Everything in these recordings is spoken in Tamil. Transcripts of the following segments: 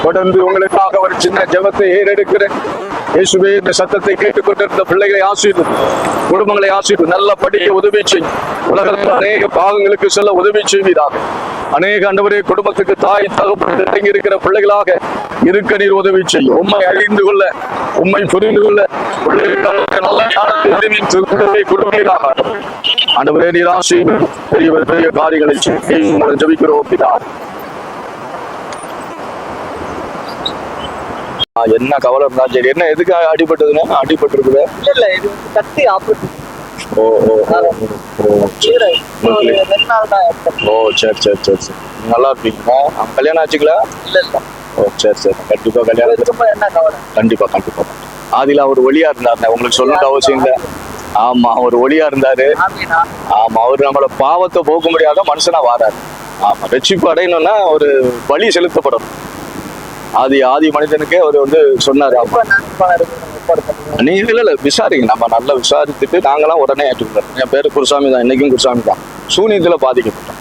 தொடர்ந்து உங்களுக்காக ஒரு சின்ன ஜெபத்தை ஏறெடுக்கிறேன். இயேசுவே, இந்த சத்தத்தை கேட்டுக்கொண்டிருந்த பிள்ளைகளை ஆசீர்வதி, குடும்பங்களை ஆசீர்வதி, நல்ல படிக்க உதவி செய்யும். உலகத்தில் அநேக பாகங்களுக்கு செல்ல உதவி செய்வீராக. அநேக ஆண்டவரே, குடும்பத்துக்கு தாய் தகப்பன் இறங்கி இருக்கிற பிள்ளைகளாக இருக்க நீர் உதவி செய்யும். உண்மை அறிந்து கொள்ள, உண்மை புரிந்து கொள்ள நல்ல கொடுப்பீராக. ஆண்டவரே, நீர் ஆசீர்வதி, பெரிய பெரிய காரியங்களை செய்யும் ஜெபிக்கிறோம் பிதாவே. என்ன கவலை இருந்தா சரி. என்ன எதுக்காக அடிபட்டதுன்னா அடிபட்டு இருக்குது? இல்ல இது கத்தி ஆபத்து. ஓ ஓ ஓ சரி சரி சரி சரி. நல்லா இருப்பீங்களா? கல்யாணம் ஆச்சுங்களா? இல்ல இல்ல. ஓ சரி சரி. கண்டிப்பா கல்யாணம். என்ன கவலை? கண்டிப்பா கண்டிப்பா. ஆதில அவர் ஒளியா இருந்தாரு, உங்களுக்கு சொல்லுங்க அவசியம் இல்லை. ஆமா, அவர் ஒளியா இருந்தாரு. ஆமா, அவர் நம்மள பாவத்தை போக்க முடியாத மனுஷனா வாராரு. ஆமா, ரட்சிப்பு அடையணும்னா ஒரு பலி செலுத்தப்படும். ஆதி மனிதனுக்கே அவர் வந்து சொன்னாரு. நீங்க இல்ல விசாரிங்க, நம்ம நல்லா விசாரிச்சுட்டு நாங்களாம் உடனே ஏற்றுக்கிறோம். என் பேரு குருசாமி தான், இன்னைக்கும் குருசாமி தான். சூனியத்துல பாதிக்கப்பட்டோம்.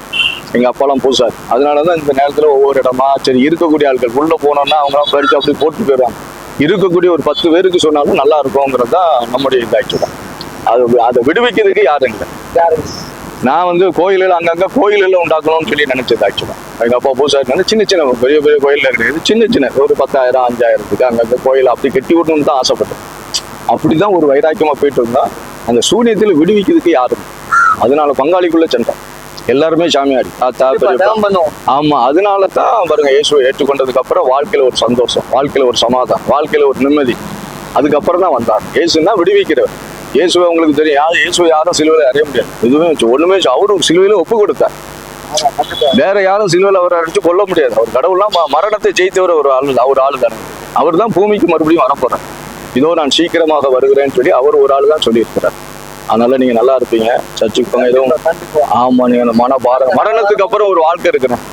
எங்க அப்பாலாம் பூசாரு. அதனாலதான் இந்த நேரத்துல ஒவ்வொரு இடமா சரி இருக்கக்கூடிய ஆட்கள் உள்ள போனோம்னா அவங்களாம் பறிச்சு அப்படி போட்டு போயிடுவாங்க. இருக்கக்கூடிய ஒரு 10 பேருக்கு சொன்னாலும் நல்லா இருக்கும்ங்கிறது தான் நம்முடைய இதாச்சு தான். அதை விடுவிக்கிறதுக்கு யாரும் இல்லை. நான் வந்து கோயில்கள் அங்கங்க கோயில்கள் உண்டாக்கணும்னு சொல்லி நினைச்சது ஆக்சுவலா. எங்க அப்பா பூசாரி சின்ன சின்ன பெரிய பெரிய கோயில்ல கிடையாது, சின்ன சின்ன ஒரு 10,000 5,000 அங்கங்க கோயில் அப்படி கட்டி விடணும்னு தான் ஆசைப்பட்டேன். அப்படிதான் ஒரு வைராக்கியமா போயிட்டு இருந்தா அந்த சூனியத்துல விடுவிக்கிறதுக்கு யாரும். அதனால பங்காளிக்குள்ள சென்றோம். எல்லாருமே சாமியாடி தாத்தா பெரிய. ஆமா, அதனால தான் பாருங்க, இயேசுவை ஏற்றுக்கொண்டதுக்கு அப்புறம் வாழ்க்கையில ஒரு சந்தோஷம், வாழ்க்கையில ஒரு சமாதானம், வாழ்க்கையில ஒரு நிம்மதி. அதுக்கப்புறம் தான் வந்தார். இயேசுன்னா விடுவிக்கிறவர். இயேசுவை உங்களுக்கு தெரியும், இயேசுவை யாரும் சிலுவையில அறிய முடியாது. எதுவுமே ஒண்ணுமே அவரு சிலுவையில ஒப்பு கொடுத்தார். வேற யாரும் சிலுவையில அவரை அடிச்சு கொல்ல முடியாது. அவர் கடவுள்லாம் மரணத்தை ஜெயித்தவர் ஒரு ஆளு தானே. அவர் தான் பூமிக்கு மறுபடியும் வரப்போறார். இதோ நான் சீக்கிரமாக வருகிறேன்னு சொல்லி அவர் ஒரு ஆளு தான் சொல்லியிருக்கிறார். அதனால நீங்க நல்லா இருப்பீங்க. சர்ச்சுக்கு போங்க. எதுவும் ஆமா, நீங்க அந்த மரணத்துக்கு அப்புறம் ஒரு வாழ்க்கை இருக்கிறோம்.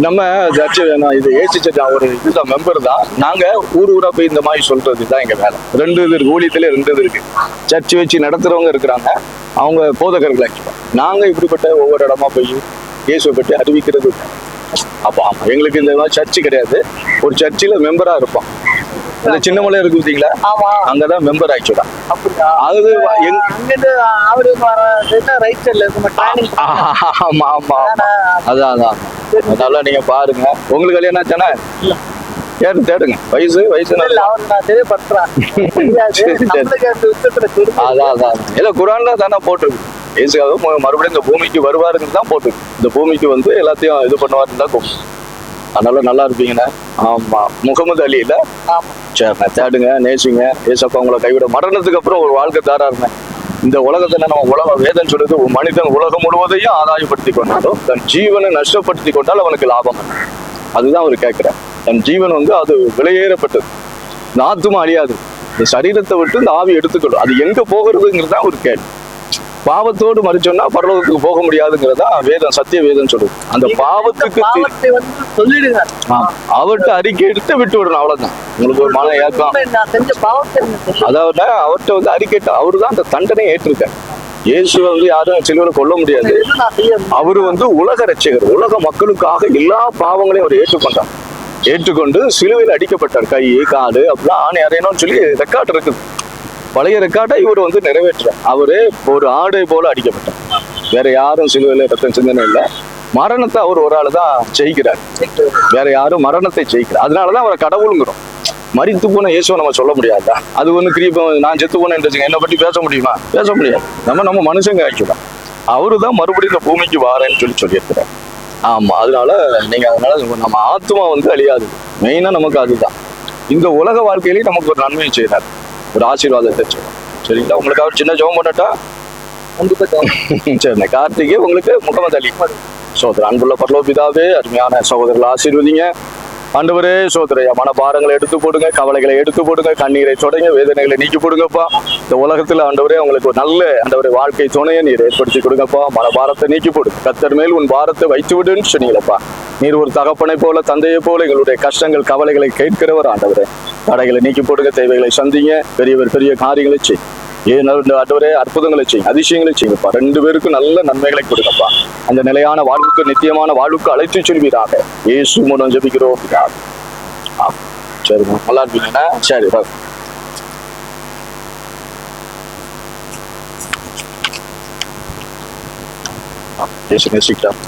நம்ம சர்ச்சு இது ஏசி சர்ச் ஒரு இதுதான், மெம்பர் தான். நாங்க ஊரா போய் இந்த மாதிரி சொல்றது தான் எங்க வேலை. 2 இது இருக்கு, ஊழியத்துல 2 இது இருக்கு. சர்ச் வச்சு நடத்துறவங்க இருக்கிறாங்க, அவங்க போதகர்கள் ஆக்சுவலா. நாங்க இப்படிப்பட்ட ஒவ்வொரு இடமா போய் இயேசுவை பற்றி அறிவிக்கிறது. அப்ப ஆமா, எங்களுக்கு இந்த மாதிரி சர்ச்சு கிடையாது. ஒரு சர்ச்சில் மெம்பரா இருப்போம். அந்த சின்னமலை இருக்கு பார்த்தீங்களா, அங்கதான் மெம்பர் ஆக்சுவலா. ஆமா ஆமா, அதான். அதனால நீங்க பாருங்க, உங்களுக்கு கல்யாணம் ஆச்சானே தேடுங்க. வயசு அதான் இல்ல, குரான்ல தானே போட்டிருக்கு. இயேசுக்காக மறுபடியும் இந்த பூமிக்கு வருவாருன்னு தான் போட்டிருக்கு. இந்த பூமிக்கு வந்து எல்லாத்தையும் இது பண்ணுவாருன்னு தான் கூப்பிட்டு. அதனால நல்லா இருப்பீங்கண்ணே. ஆமா, முகமது அலி இல்ல? சரிண்ணே, தேடுங்க, நேசிங்க. ஏசப்பா உங்களை கைவிட. மரணத்துக்கு அப்புறம் ஒரு வாழ்க்கை தாரா இருந்தேன். இந்த உலகத்துல நம்ம உலக வேதம் சொல்றது, ஒரு மனிதன் உலகம் முழுவதையும் ஆதாயப்படுத்தி கொண்டாலும் தன் ஜீவனை நஷ்டப்படுத்தி கொண்டால் அவனுக்கு லாபம். அதுதான் அவர் கேட்கிறார். தன் ஜீவன் வந்து அது விலையேறப்பட்டது. இந்த ஆத்துமா அழியாது. இந்த சரீரத்தை விட்டு இந்த ஆவி எடுத்துக்கொள்ளும். அது எங்க போகிறதுங்கிறது தான் ஒரு கேள்வி. பாவத்தோடு மறிச்சோம்னா பரலோகத்துக்கு போக முடியாதுங்கிறதா வேதம், சத்திய வேதம் சொல்லுது. அந்த பாவத்துக்கு அவர்கிட்ட அறிக்கை எடுத்து விட்டு விடணும், அவ்வளவுதான். உங்களுக்கு ஒரு மன ஏக்கம். அதாவது அவர்கிட்ட வந்து அறிக்கை, அவரு தான் அந்த தண்டனை ஏற்றிருக்காரு. இயேசுவை வந்து யாரும் சிலுவையில கொல்ல முடியாது. அவரு வந்து உலக ரட்சகர். உலக மக்களுக்காக எல்லா பாவங்களையும் அவர் ஏற்றுக்கொண்டு சிலுவையில் அடிக்கப்பட்டார். கை காடு அப்படிலாம் ஆணை அறையணும்னு சொல்லி ரெக்கார்டு இருக்குது. பழைய ரெக்கார்டை இவர் வந்து நிறைவேற்றார். அவரு ஒரு ஆடை போல அடிக்கப்பட்டார். வேற யாரும் சிலுவையில ரத்தம் சிந்தனை இல்லை. மரணத்தை அவர் ஒரு ஆளு தான் ஜெயிக்கிறார். வேற யாரும் மரணத்தை ஜெயிக்கிறார். அதனாலதான் அவரை கடவுளுங்கிறோம். மரித்து போன இயேசுவை நம்ம சொல்ல முடியாதா? அது ஒண்ணு கிரீப்பம். நான் செத்து போனேன் என்னை பற்றி பேச முடியுமா? பேச முடியாது. நம்ம மனுஷங்க ஆக்சுவலா. அவரு தான் மறுபடியும் இந்த பூமிக்கு வாரேன்னு சொல்லியிருக்கிறார். ஆமா, அதனால நம்ம ஆத்மா வந்து அழியாது. மெயினா நமக்கு அதுதான். இந்த உலக வாழ்க்கையிலேயே நமக்கு ஒரு நன்மையை செய்யறாரு, ஒரு ஆசீர்வாதத்தை செய்யணும். சரிங்களா? உங்களுக்கு அவர் சின்ன ஜெபம் பண்ணட்டா? சரிண்ணே. கார்த்திகே உங்களுக்கு முகமது அலி. சோதர அன்புள்ள பரலோக பிதாவே, அருமையான சகோதரர்களை ஆசீர்வதிங்க. ஆண்டவரே, சோதரையா மனபாரங்களை எடுத்து போடுங்க, கவலைகளை எடுத்து போடுங்க, கண்ணீரை தொடங்க, வேதனைகளை நீக்கி போடுங்கப்பா. இந்த உலகத்துல ஆண்டவரே உங்களுக்கு ஒரு நல்ல ஆண்டவரே வாழ்க்கை துணையை நீர் ஏற்படுத்தி கொடுங்கப்பா. மனபாரத்தை நீக்கி போடுங்க. கர்த்தர் மேல் உன் பாரத்தை வைத்து விடுன்னு சொன்னீங்களப்பா. நீர் ஒரு தகப்பனை போல, தந்தையை போல எங்களுடைய கஷ்டங்கள் கவலைகளை கேட்கிறவர் ஆண்டவரே. தடைகளை நீக்கி போடுங்க, தேவைகளை சந்திங்க, பெரிய காரியங்களை செய். ஆண்டவரே, அற்புதங்களை செய்யும், அதிசயங்களை செய்யுங்கப்பா. 2 பேருக்கும் நல்ல நன்மைகளை கொடுங்கப்பா. அந்த நிலையான வாழ்வுக்கு, நித்தியமான வாழ்வுக்கு அழைத்து செல்வீராக. இயேசு மூலம் ஜெபிக்கிறோம். சரிம்மா, நல்லா இருப்பீங்கண்ணா. சரி, பேசுங்க சீக்கிரம்.